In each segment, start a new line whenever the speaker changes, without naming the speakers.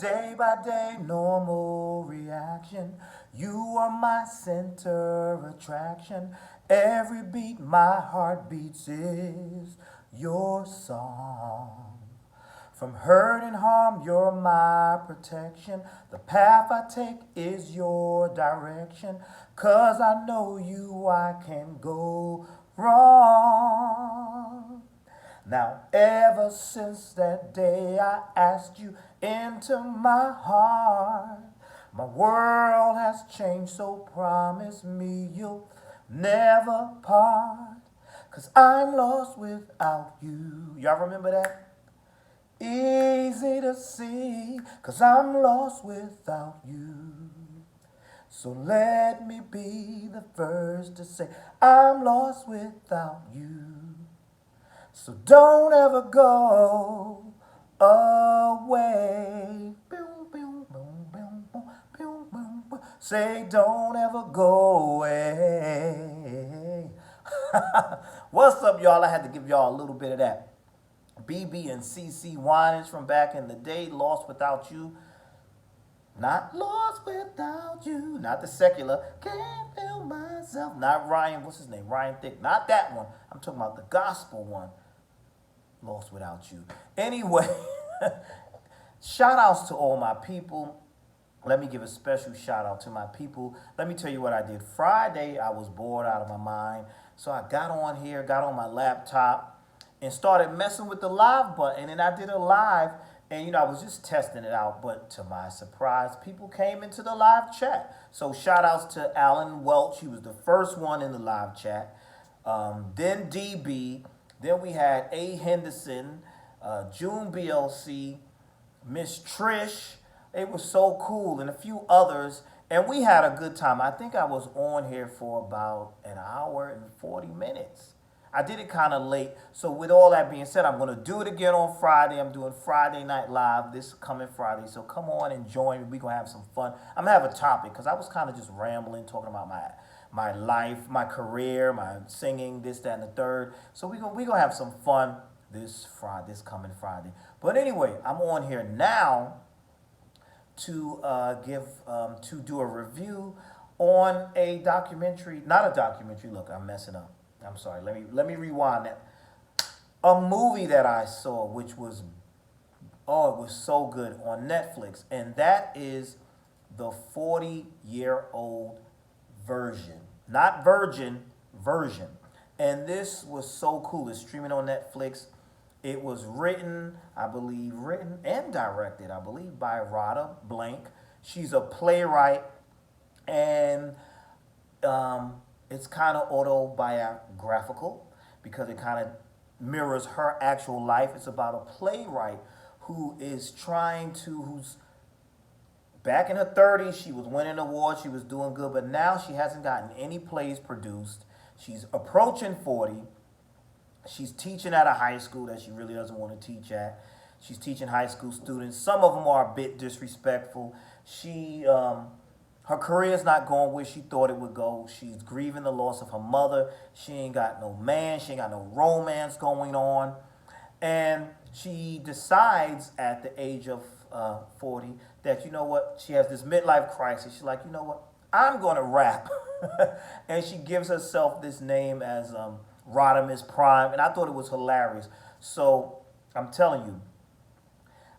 Day by day, normal reaction. You are my center attraction. Every beat my heart beats is your song. From hurt and harm, you're my protection. The path I take is your direction. 'Cause I know you, I can go wrong. Now, ever since that day I asked you into my heart, my world has changed, so promise me you'll never part. 'Cause I'm lost without you. Y'all remember that? Easy to see, 'cause I'm lost without you. So let me be the first to say I'm lost without you. So don't ever go away. Say don't ever go away. What's up, y'all? I had to give y'all a little bit of that BB and CC Winans from back in the day. Lost Without You. Not lost without you. Not the secular. Can't feel myself. Not Ryan. What's his name? Ryan Thick. Not that one. I'm talking about the gospel one. Lost Without You. Anyway, shout outs to all my people. Let me give a special shout out to my people. Let me tell you what I did. Friday, I was bored out of my mind. So I got on here, got on my laptop, and started messing with the live button. And I did a live, and I was just testing it out. But to my surprise, people came into the live chat. So shout outs to Alan Welch. He was the first one in the live chat. Then DB. Then we had A. Henderson, June BLC, Miss Trish. It was so cool, and a few others. And we had a good time. I think I was on here for about an hour and 40 minutes. I did it kind of late. So with all that being said, I'm going to do it again on Friday. I'm doing Friday Night Live this coming Friday. So come on and join me. We're going to have some fun. I'm going to have a topic because I was kind of just rambling, talking about my life, my career, my singing, this, that, and the third. So we're gonna have some fun this coming Friday. But anyway, I'm on here now to do a review on a documentary. Not a documentary. Look, I'm messing up. I'm sorry. Let me rewind that. A movie that I saw, which was it was so good on Netflix, and that is the 40-year-old version, not virgin, version. And this was so cool. It's streaming on Netflix. It was written and directed, I believe, by Radha Blank. She's a playwright, and it's kind of autobiographical because it kind of mirrors her actual life. It's about a playwright who's back in her 30s. She was winning awards. She was doing good, but now she hasn't gotten any plays produced. She's approaching 40. She's teaching at a high school that she really doesn't want to teach at. She's teaching high school students. Some of them are a bit disrespectful. Her career's not going where she thought it would go. She's grieving the loss of her mother. She ain't got no man. She ain't got no romance going on. And she decides at the age of 40 that, she has this midlife crisis. She's like, I'm going to rap. And she gives herself this name as Rodimus Prime. And I thought it was hilarious. So I'm telling you,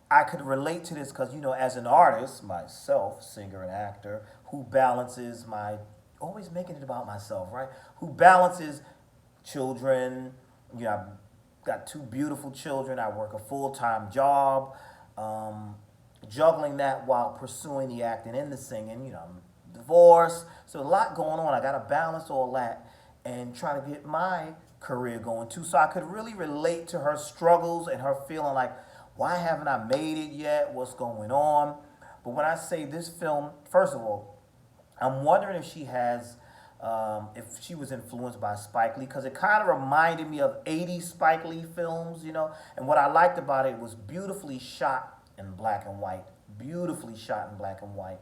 I could relate to this because, as an artist, myself, singer and actor, who balances always making it about myself, right? Who balances children. I've got two beautiful children. I work a full-time job. Juggling that while pursuing the acting and the singing. I'm divorced. So a lot going on. I got to balance all that and try to get my career going too. So I could really relate to her struggles and her feeling like, why haven't I made it yet? What's going on? But when I say this film, first of all, I'm wondering if if she was influenced by Spike Lee, because it kind of reminded me of 80s Spike Lee films, And what I liked about it was beautifully shot in black and white. Beautifully shot in black and white.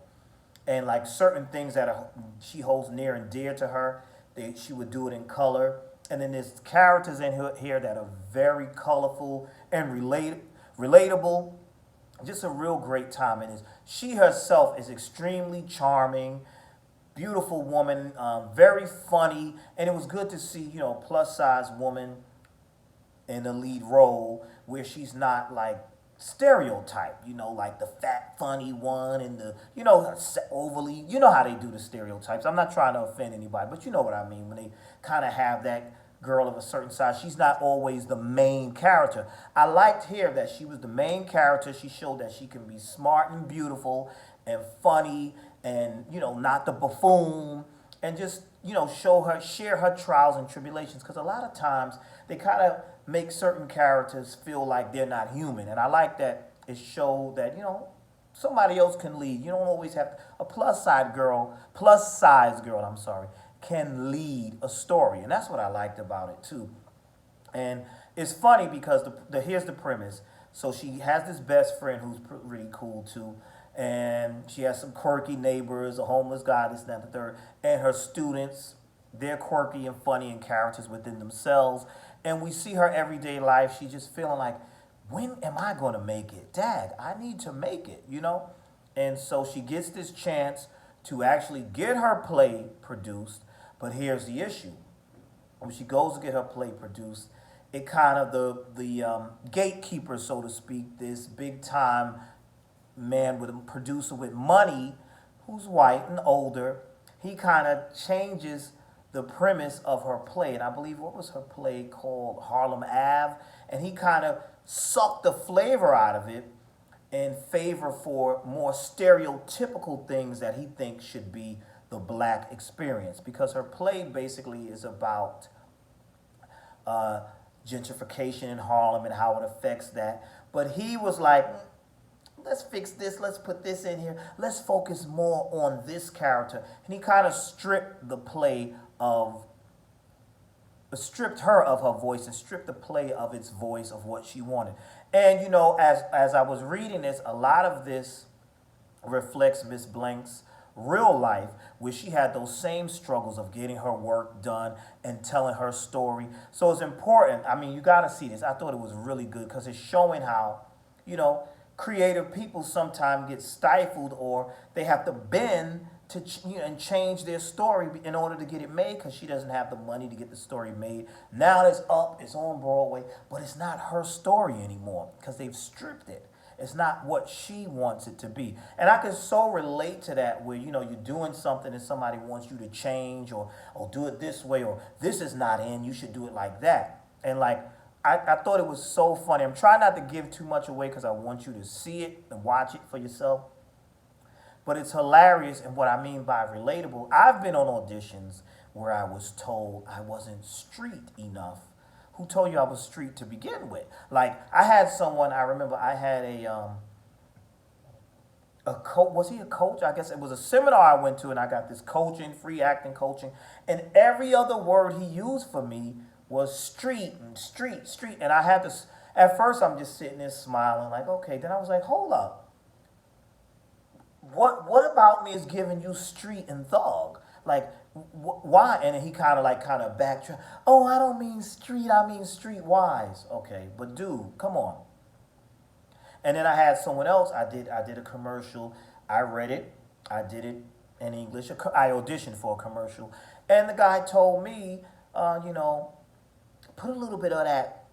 And like certain things that she holds near and dear to her, she would do it in color. And then there's characters in here that are very colorful and relatable. just a real great time. And she herself is extremely charming, beautiful woman, very funny, and it was good to see, a plus size woman in the lead role where she's not like stereotype, like the fat funny one and the, overly, how they do the stereotypes. I'm not trying to offend anybody, but you know what I mean when they kind of have that girl of a certain size. She's not always the main character. I liked here that she was the main character. She showed that she can be smart and beautiful and funny and, not the buffoon, and just, share her trials and tribulations, because a lot of times they kind of make certain characters feel like they're not human. And I like that it showed that, somebody else can lead. You don't always have a plus size girl, I'm sorry, can lead a story. And that's what I liked about it too. And it's funny because here's the premise. So she has this best friend who's really cool too. And she has some quirky neighbors, a homeless guy, this, that, the third. And her students, they're quirky and funny and characters within themselves. And we see her everyday life. She's just feeling like, when am I going to make it? Dad, I need to make it, And so she gets this chance to actually get her play produced. But here's the issue. When she goes to get her play produced, it kind of, the gatekeeper, so to speak, this big time man with a producer with money who's white and older, he kind of changes the premise of her play. And I believe, what was her play called? Harlem Ave. And he kind of sucked the flavor out of it in favor for more stereotypical things that he thinks should be the black experience. Because her play basically is about gentrification in Harlem and how it affects that. But he was like, let's fix this, let's put this in here, let's focus more on this character. And he kind of stripped her of her voice and stripped the play of its voice of what she wanted. And as I was reading this, a lot of this reflects Miss Blank's real life, where she had those same struggles of getting her work done and telling her story. So it's important. I mean, you got to see this. I thought it was really good because it's showing how, creative people sometimes get stifled, or they have to bend to and change their story in order to get it made, because she doesn't have the money to get the story made. Now it's up, it's on Broadway, but it's not her story anymore because they've stripped it. It's not what she wants it to be. And I can so relate to that, where, you're doing something and somebody wants you to change, or do it this way, or this is not in, you should do it like that. And like, I thought it was so funny. I'm trying not to give too much away because I want you to see it and watch it for yourself. But it's hilarious, and what I mean by relatable, I've been on auditions where I was told I wasn't street enough. Who told you I was street to begin with? Like, I had someone, I remember I had a coach. Was he a coach? I guess it was a seminar I went to, and I got this coaching, free acting coaching, and every other word he used for me was street and street. And I had to, at first I'm just sitting there smiling like, okay. Then I was like, hold up. What about me is giving you street and thug? Like, why? And then he kind of backtracked. Oh, I don't mean street, I mean streetwise. Okay, but dude, come on. And then I had someone else. I did a commercial. I read it. I did it in English. I auditioned for a commercial, and the guy told me, put a little bit of that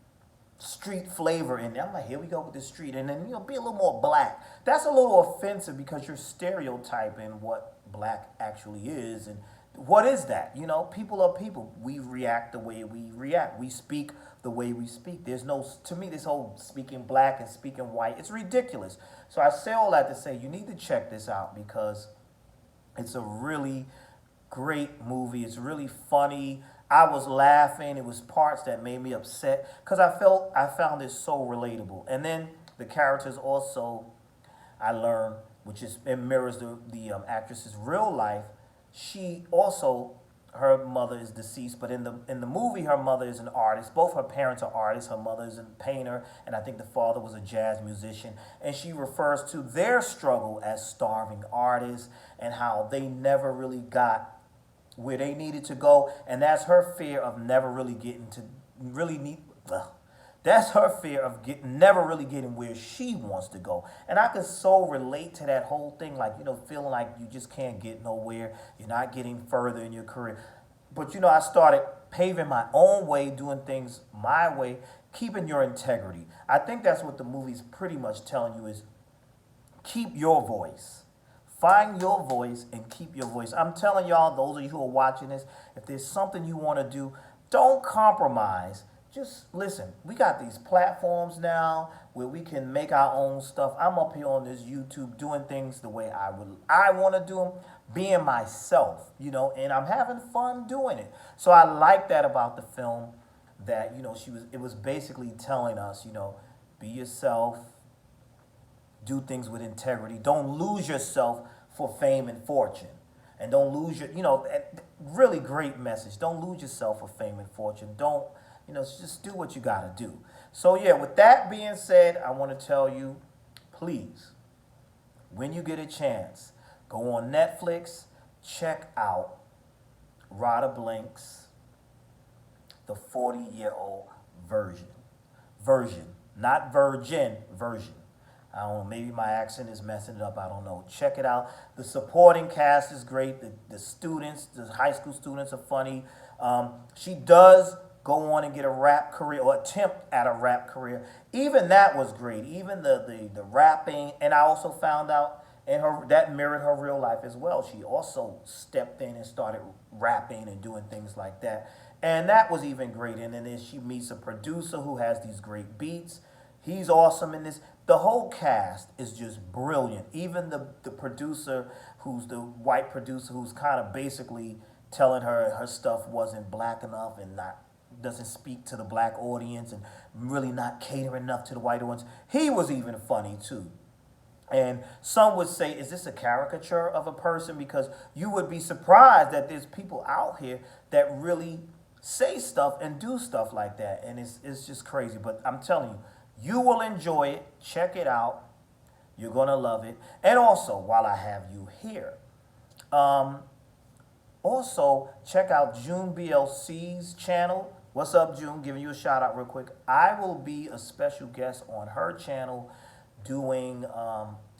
street flavor in there. I'm like, here we go with the street. And then, be a little more black. That's a little offensive because you're stereotyping what black actually is. And what is that? People are people. We react the way we react. We speak the way we speak. There's no, to me, this whole speaking black and speaking white, it's ridiculous. So I say all that to say, you need to check this out because it's a really great movie. It's really funny. I was laughing. It was parts that made me upset because I found it so relatable. And then the characters also, I learned, which is, it mirrors the actress's real life. She also, her mother is deceased, but in the movie, her mother is an artist. Both her parents are artists. Her mother is a painter, and I think the father was a jazz musician. And she refers to their struggle as starving artists and how they never really got where they needed to go, and that's her fear of never really getting to That's her fear of never really getting where she wants to go. And I can so relate to that whole thing, like, feeling like you just can't get nowhere. You're not getting further in your career. But, I started paving my own way, doing things my way, keeping your integrity. I think that's what the movie's pretty much telling you is keep your voice. Find your voice and keep your voice. I'm telling y'all, those of you who are watching this, if there's something you want to do, don't compromise. Just listen. We got these platforms now where we can make our own stuff. I'm up here on this YouTube doing things the way I want to do them, being myself, and I'm having fun doing it. So I like that about the film that, it was basically telling us, be yourself, do things with integrity. Don't lose yourself for fame and fortune. And don't lose really great message. Don't lose yourself for fame and fortune. Don't, just do what you got to do. So, yeah, with that being said, I want to tell you, please, when you get a chance, go on Netflix, check out Radha Blank's The 40-Year-Old Version, not virgin, version. I don't know, maybe my accent is messing it up. I don't know. Check it out. The supporting cast is great. The students, the high school students are funny. She does go on and get a rap career or attempt at a rap career. Even that was great. Even the rapping. And I also found out that mirrored her real life as well. She also stepped in and started rapping and doing things like that. And that was even great. And then she meets a producer who has these great beats. He's awesome in this. The whole cast is just brilliant. Even the producer, who's the white producer, who's kind of basically telling her stuff wasn't black enough and doesn't speak to the black audience and really not catering enough to the white audience. He was even funny too. And some would say, is this a caricature of a person? Because you would be surprised that there's people out here that really say stuff and do stuff like that. And it's just crazy. But I'm telling you, you will enjoy it. Check it out. You're going to love it. And also, while I have you here, also check out June BLC's channel. What's up, June? Giving you a shout out real quick. I will be a special guest on her channel doing,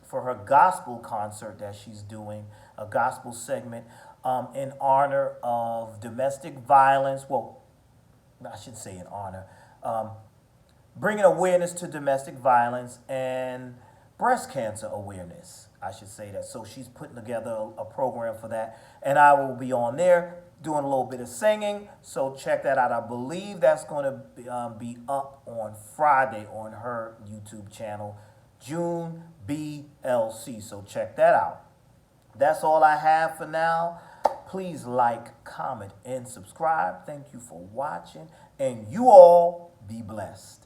for her gospel concert that she's doing, a gospel segment in honor of domestic violence. Well, I should say in honor. Bringing awareness to domestic violence and breast cancer awareness. I should say that. So she's putting together a program for that. And I will be on there doing a little bit of singing. So check that out. I believe that's going to be up on Friday on her YouTube channel, June BLC. So check that out. That's all I have for now. Please like, comment, and subscribe. Thank you for watching. And you all be blessed.